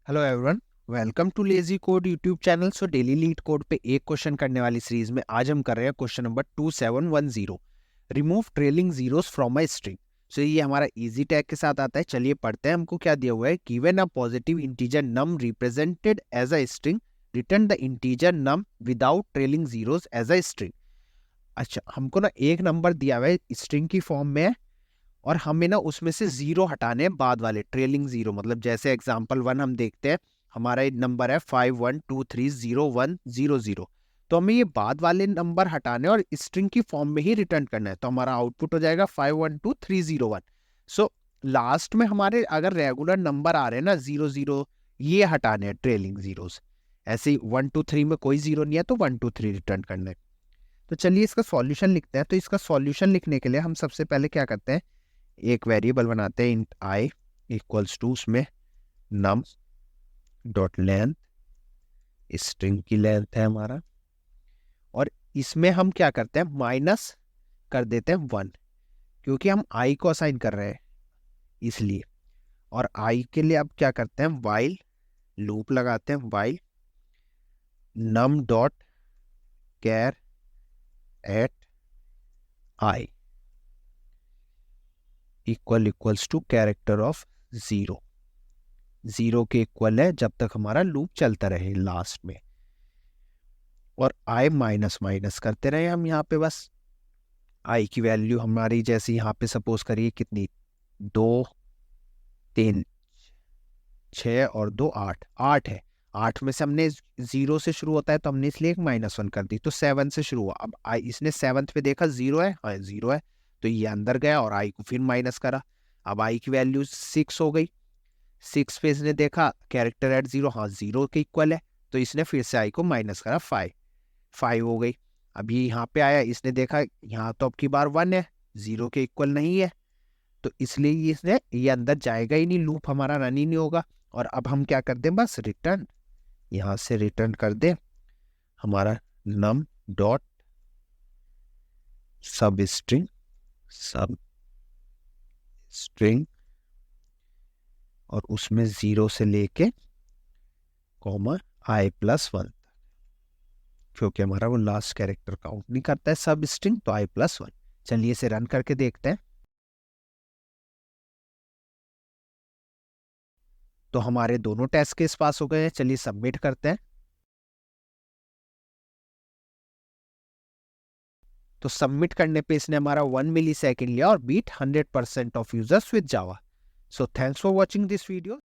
Hello everyone, welcome too lazy code YouTube channel. So daily leet code पे एक question करने वाली series में आज हम कर रहे हैं question number 2710, remove trailing zeros from a string. So ये हमारा इजी टैग के साथ आता है। चलिए पढ़ते हैं। हमको क्या दिया हुआ है, given a positive integer num represented as a string, return the integer num without trailing zeros as a string. अच्छा, हमको ना एक नंबर दिया हुआ है स्ट्रिंग की फॉर्म में और हमें ना उसमें से जीरो हटाने हैं, बाद वाले ट्रेलिंग जीरो। मतलब जैसे एग्जांपल 1 हम देखते हैं, हमारा नंबर है 51230100। तो हमें ये बाद वाले नंबर हटाने और स्ट्रिंग की फॉर्म में ही रिटर्न करना है। तो हमारा आउटपुट हो जाएगा 512301। सो लास्ट में हमारे अगर रेगुलर नंबर आ रहे हैं ना 00, ये हटाने हैं ट्रेलिंग जीरोस। ऐसे ही 123 में कोई जीरो नहीं है तो 123 रिटर्न करना है। तो चलिए इसका सॉल्यूशन लिखते हैं। तो इसका सॉल्यूशन लिखने के लिए हम सबसे पहले क्या करते हैं, एक वेरिएबल बनाते हैं इंट आई इक्वल्स टू, उसमें नम डॉट लेंथ, स्ट्रिंग की लेंथ है हमारा, और इसमें हम क्या करते हैं, माइनस कर देते हैं 1, क्योंकि हम आई को असाइन कर रहे हैं इसलिए। और आई के लिए अब क्या करते हैं, वाइल लूप लगाते हैं, while num dot char at i equals to character of zero. Zero के इक्वल है जब तक हमारा लूप चलता रहे लास्ट में। और आई माइनस माइनस करते रहे हम यहाँ पे बस। आई की वैल्यू हमारी जैसे यहाँ पे सपोज करिए कितनी, 2 3 6 और 2 8, 8 है। 8 में से हमने जीरो से शुरू होता है तो हमने इसलिए एक -1 कर दी, तो 7 से शुरू हुआ। अब आई इसने 7th पे देखा जीरो है, हाँ जीरो है, तो ये अंदर गया और आई को फिर माइनस करा। अब आई की वैल्यू 6 हो गई। 6 पे इसने देखा कैरेक्टर एट जीरो, हाँ जीरो के इक्वल है, तो इसने फिर से आई को माइनस करा, 5 हो गई। अभी यहाँ पे आया, इसने देखा यहाँ तो अब की बार 1 है, जीरो के इक्वल नहीं है, तो इसलिए इसने ये अंदर जाएगा ही नहीं, लूप हमारा रन ही नहीं होगा। और अब हम क्या कर दें, बस रिटर्न, यहाँ से रिटर्न कर दें हमारा नम डॉट सब स्ट्रिंग और उसमें जीरो से लेके कॉमा i+1, क्योंकि हमारा वो लास्ट कैरेक्टर काउंट नहीं करता है सब स्ट्रिंग, तो i+1। चलिए इसे रन करके देखते हैं। तो हमारे दोनों टेस्ट केस पास हो गए हैं। चलिए सबमिट करते हैं। तो सबमिट करने पे इसने हमारा 1 मिली सेकेंड लिया और beat 100% of users with Java. So thanks for watching this video.